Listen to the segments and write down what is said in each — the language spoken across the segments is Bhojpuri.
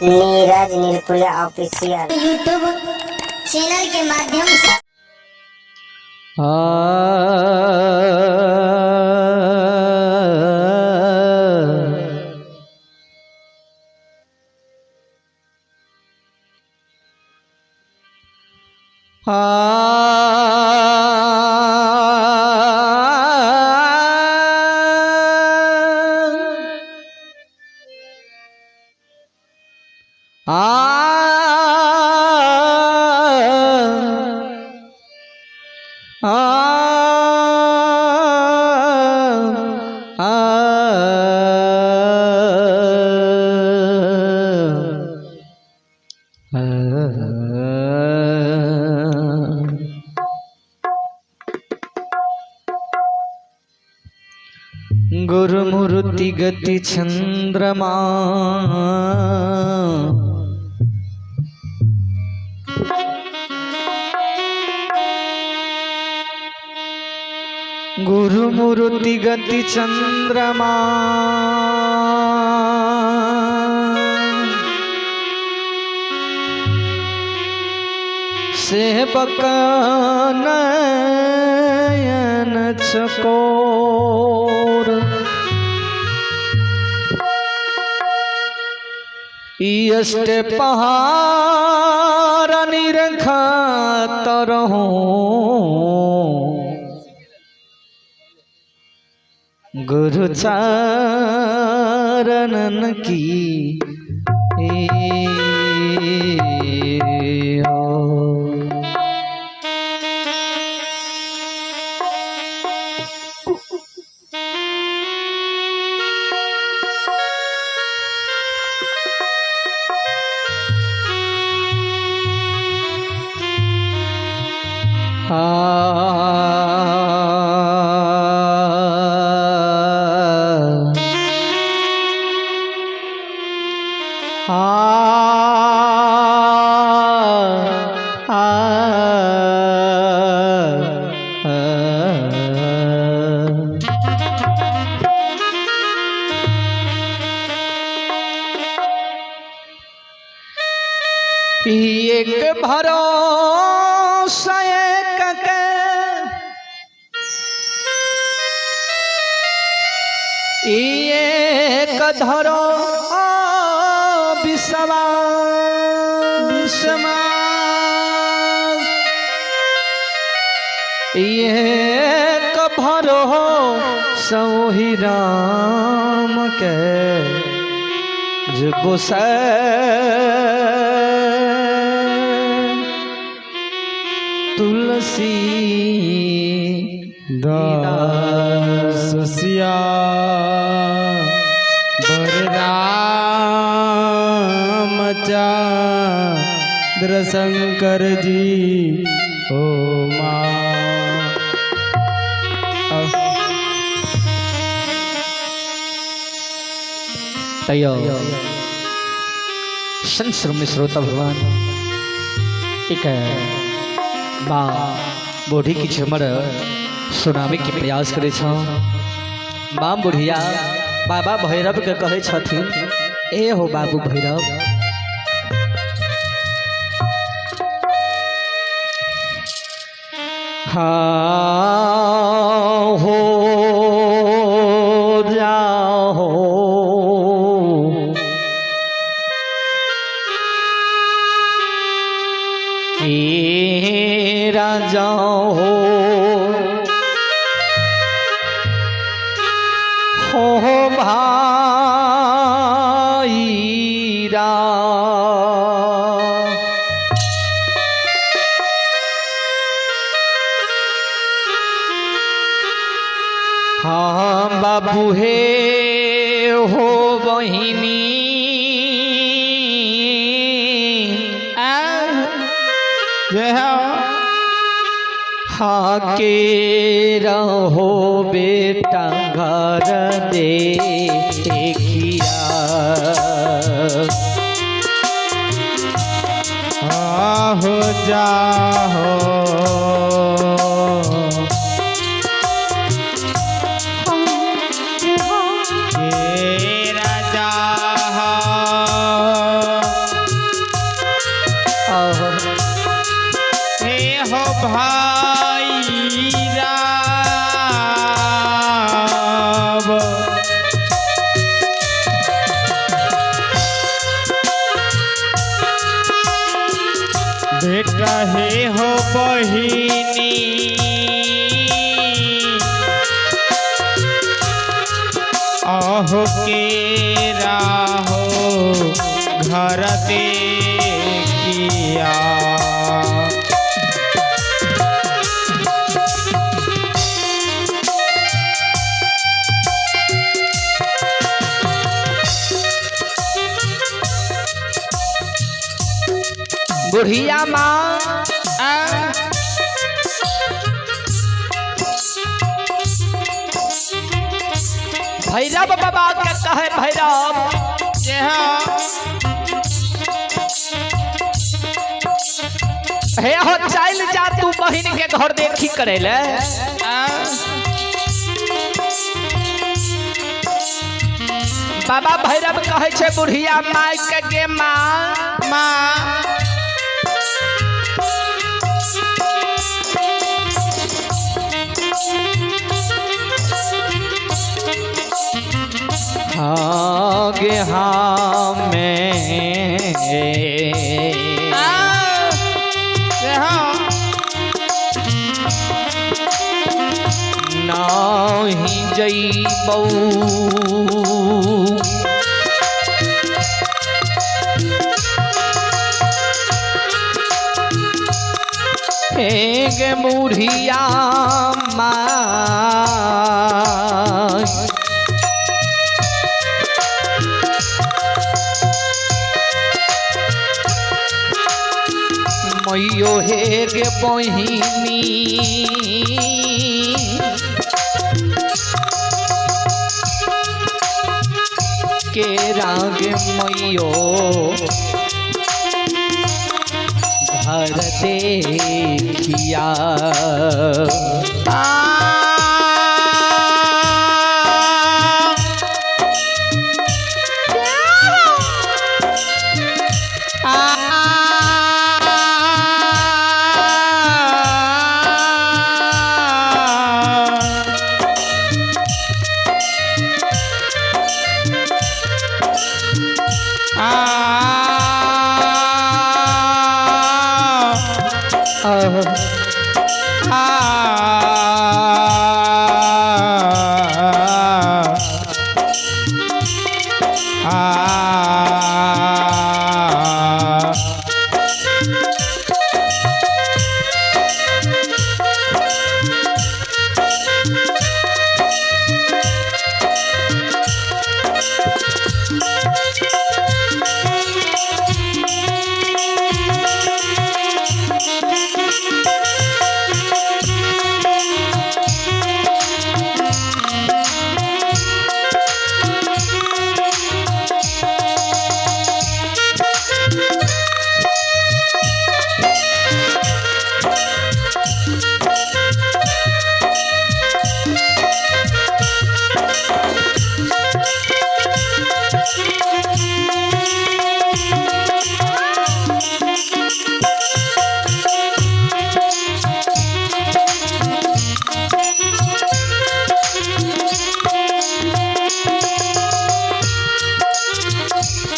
नीरज निर्कुला ऑफिशियल यूट्यूब चैनल के माध्यम से गुरुमूर्ति गति चंद्रमा गुरुमूर्ति गति चंद्रमा सेवक नयन चकोर इष्ट पहाड़ निरखत रहो गुरु चरणन की एक भरोसा एक एक धरो विश्वास एक भरो सोहि राम के जब से तुलसी दास सिया बलरामचंद्र शंकर जी ओ माँ संश्रम श्रोता भगवान एक माँ बूढ़ी की झमर सुनावे के प्रयास करे छ। माँ बुढ़िया बाबा भैरव के कहे छथिन, ए हो बाबू भैरव हाँ हो जाओ राजा हो भाई रा हाँ बाबू हे हो बहिनी हाँ के रहो बेटा घर देखिया हो जाओ राजा बेटा हे हो बहिनी आहो के राहो घर देखिया बुढ़िया माँ भैरव बाबा के कहे भैरव हे हो चल जा तू बहिन के घर देखी करे ले बाबा भैरव कहे छे बुढ़िया माय के गे माँ आगे हाँ में नाही जइबौ गे मुढ़िया माँ मैयो हे गे बहिनी के राग मैयो घर देखिया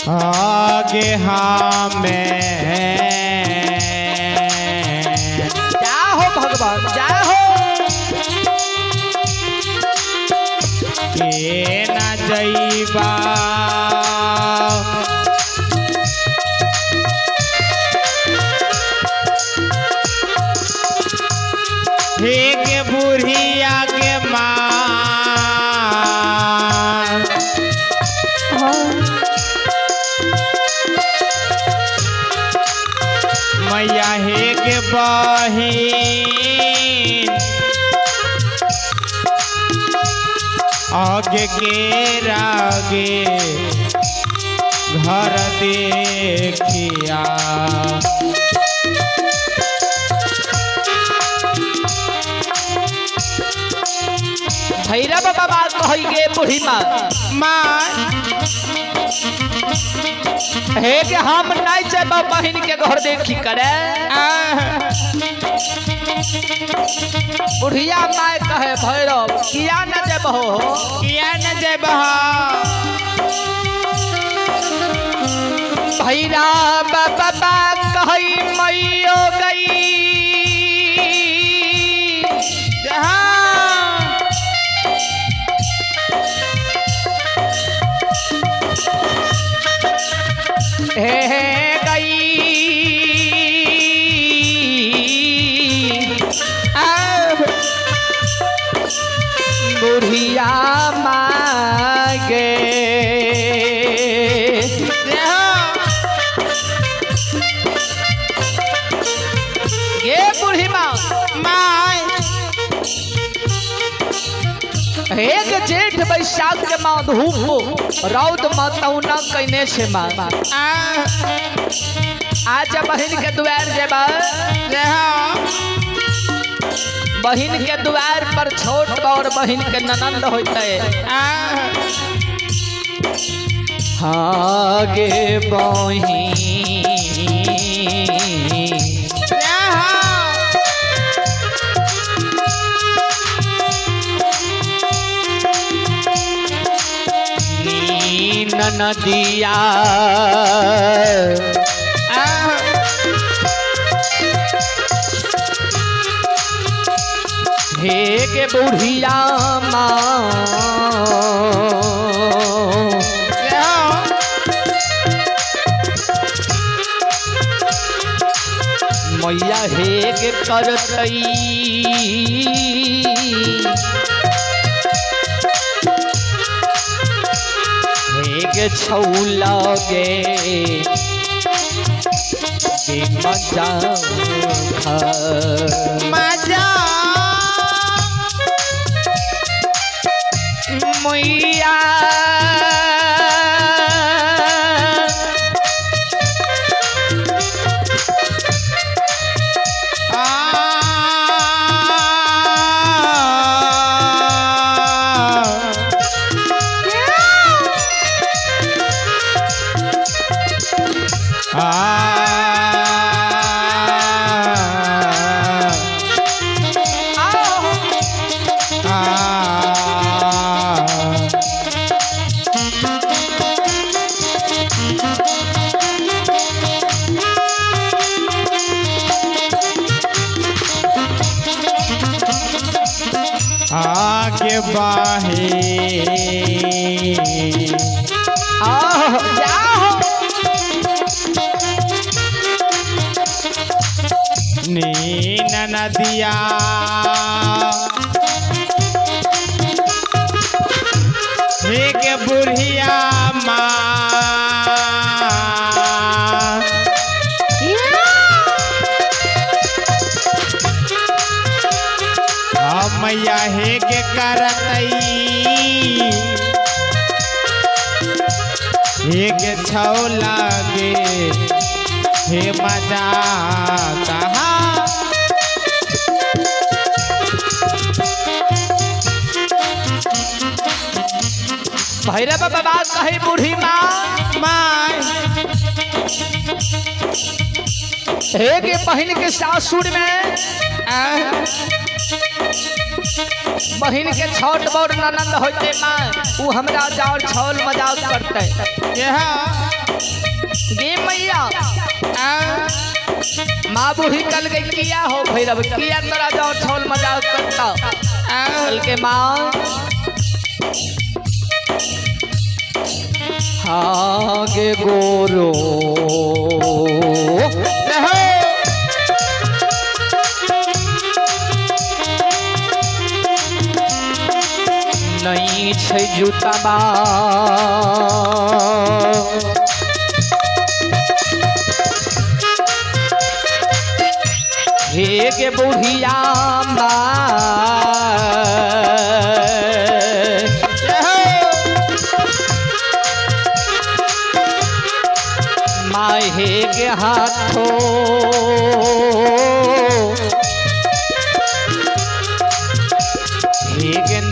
आगे हाँ में जाहो भगवान जाहो के न जइबा हे के बुढ़िया के माँ मैया हे के बहिन आगे के रागे घर देखिया भैरव बाबा कही गे बुढ़ी माँ हे के हम नहीं जेब बहिन के घर देखी करे बुढ़िया माय कहे भैरव किया न जेब हो भैरा बाबा कही मैयो गई हे गई बुढ़िया मांगे ये बुढ़ी माँ एक जेठ बैसाख के माँ धूप रौद मतौना कैने छे माँ आज बहिन के द्वार जेबा बहिन के द्वार पर छोट और बहिन के ननंद होते आगे बहिन नदिया हे के बुढ़िया माँ मैया हे के करतई के छौला गे मजा मजा मैया आगे बाहे नीन नदिया एक बुढ़िया माँ मैया हे के करतई हे के छौला गे हे मजा कहा भैरव बाबा कहे बूढ़ी माँ हे के बहन के सासुर में बहन के छोट बड़ ननंद होते माँ वो हमरा जाओ छौल मजाक करते गे मैया माँ बूढ़ी कल गई किया हो भैरव किया तोरा जाओ छौल मजाक करता कल के माँ आगे गोरो नहीं छै जूता हे के बुढ़िया माँ हे के हाथों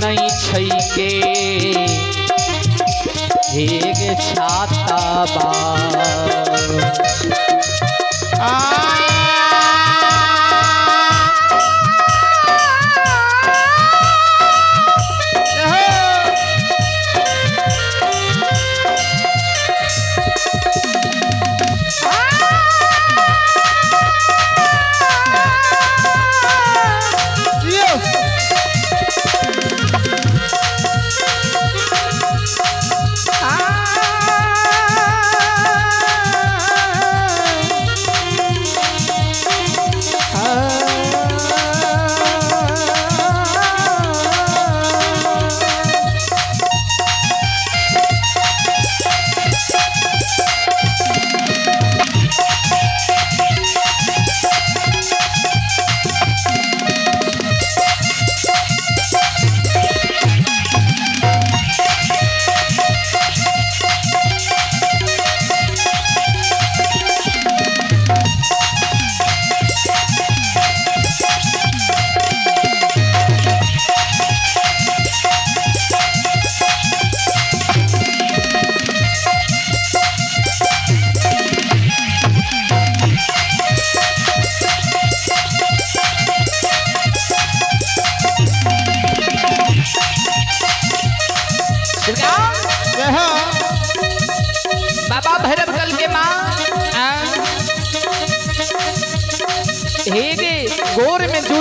नहीं छै के हे छाता बा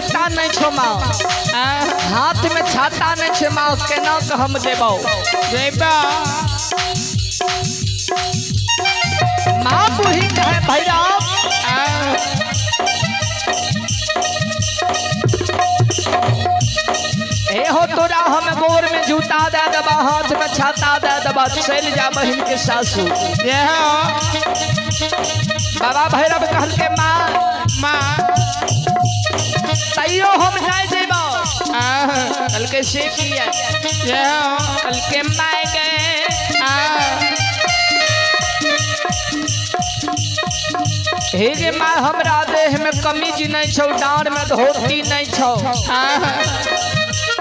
जूता नहीं छो माँ हाथ में छाता नहीं छे माँ केना के हम देबो जेबा माँ बूढ़ी कहे भैरव ए हो तोरा हम गोर में जूता दे दबा हाथ में छाता दे दबा चल जा बहन के सासू ये हो बाबा भैरव कहल के माँ माँ तैयो हम जाए जेबो कल के से किया ये हो कल के माय गए हे गे माँ हमरा देह में कमीज नहीं छौ डांड में धोती नहीं छौ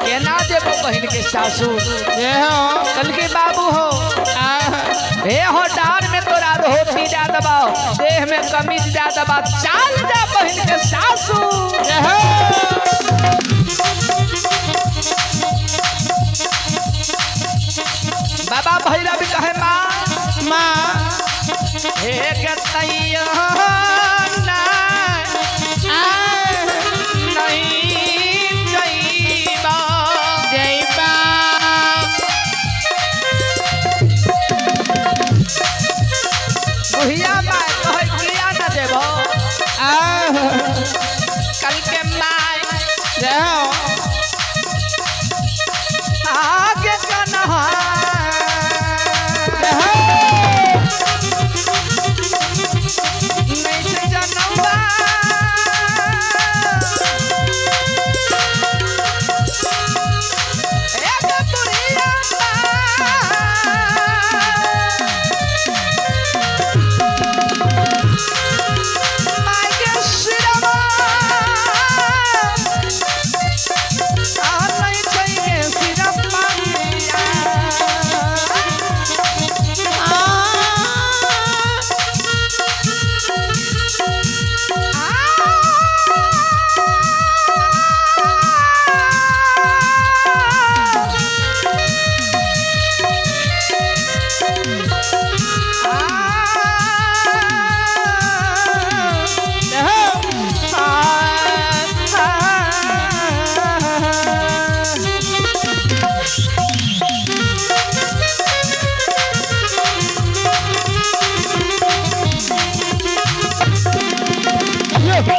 केना देबो बहन के सासू ये हो कल के बाबू हो हे हो डांड में तोरा धोती दे दबा देह में कमीज दे दबा चाल जा बहन के सासू ये हो बाबा भैरव कहे माँ माँ हे गतैया जेबा बुढ़िया माय कहे किया न देबो कल के माय ये हो आगे कन्हा नहीं से जनवा एक बुढ़िया माय के सिरवा नहीं चाहिए सिरवा ये हो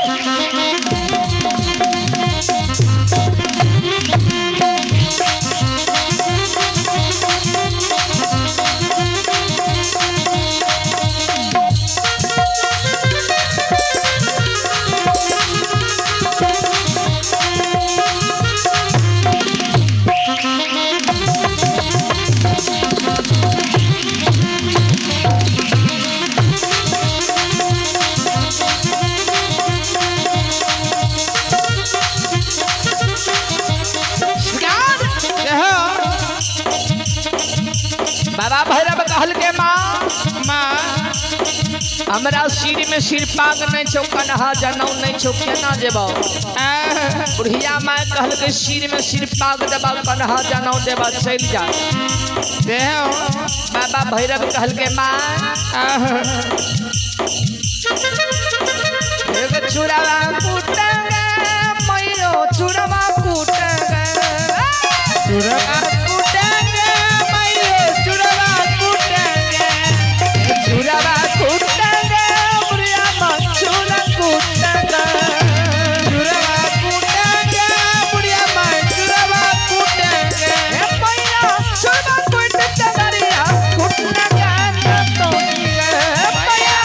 ये हो बाबा भैरव कहल के माँ माँ हमरा सिर में सिर पाग नहीं छौ कन्हा जनौ नहीं छौ केना जेबो बुढ़िया माँ कहल के सिर में सिर पाग देबा कन्हा जनौ देबा चल जा ये हो बाबा भैरव कहल के माँ एगो चूड़ावा कूटेंगे मैयो चूड़ावा कूटेंगे चूड़वा कूटेंगे मैयो चूड़ावा कूटेंगे चूड़ावा कूटेंगे बुढ़िया माँ चूड़ा कूटेंगे चूड़वा कूटेंगे बुढ़िया माँ चूड़वा कूटेंगे मैया चूड़ा कूट डगरिया कूटेंगे तो मैया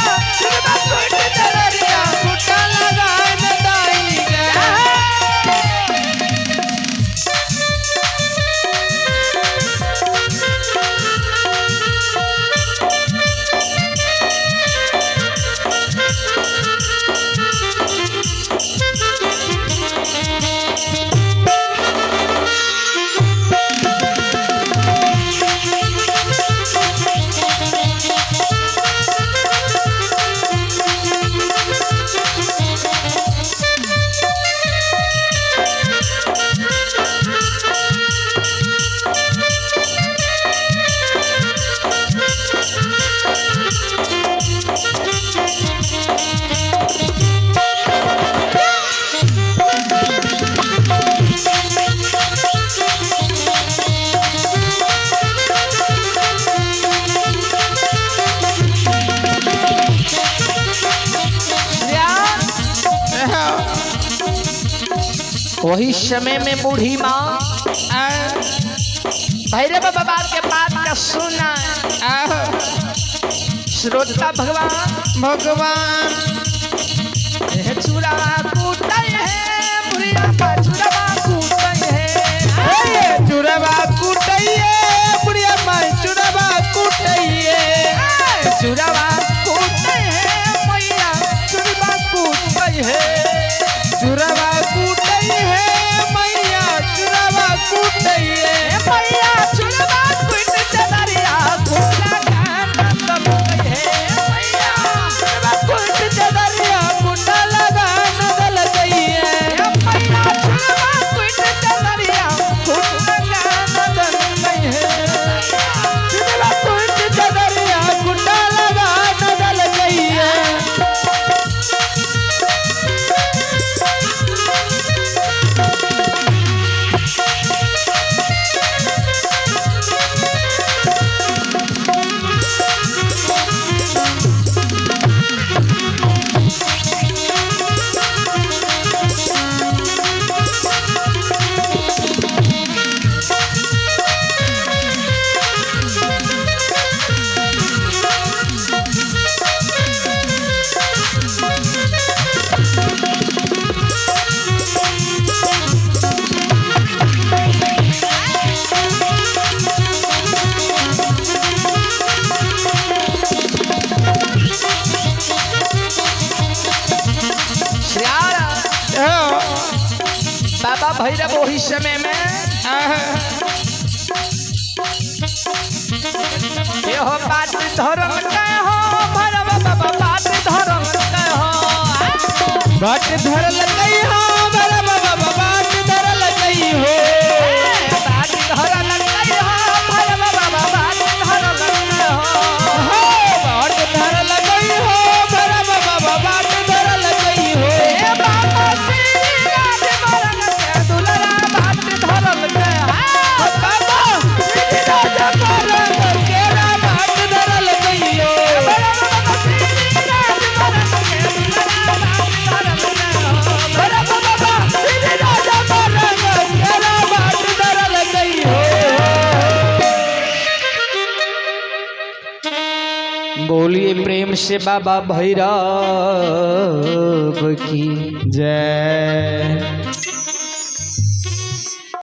वही समय में बूढ़ी माँ भैरव बाबा के बात का सुना। श्रोता भगवान चूड़ावा कूटै है बुढ़िया माँ चूड़ावा कूटै है चुरवा कुटैये बुढ़िया माई चुरवा कुटैये चूड़ावा कूटै है मैया चूड़ावा कूटै है चुरवा कुटैये मैया चुरवा कुटैये मैया चूड़ावा कूट चदरिया घोड़ा गाना तब है मैया चूड़ावा कूट चदरिया कुंडा लगा नगल गईये मैया चूड़ावा कूट चदरिया घोड़ा गाना तब है चुरवा कुट चदरिया कुंडा लगा नगल गईये बाबा भैरव वही समय में ये हो बात धर्म का हो भैरव बाबा बात धर्म का हो बाट धरल गई हो बड़ा बाबा बाट धरल गई हो बात धर्म का हो भैरव बाबा बात धर्म का हो बाट धरल गई हो बड़ा बाबा बाट धरल गई हो ए बाबा श्री राज बरन के दुलरा बात धर्म का हो बाबा राजा पर केरा बाट धरल गई हो बड़ा बाबा राजा पर केरा बाट धरल गई हो बोलिए प्रेम से बाबा भैरव की जय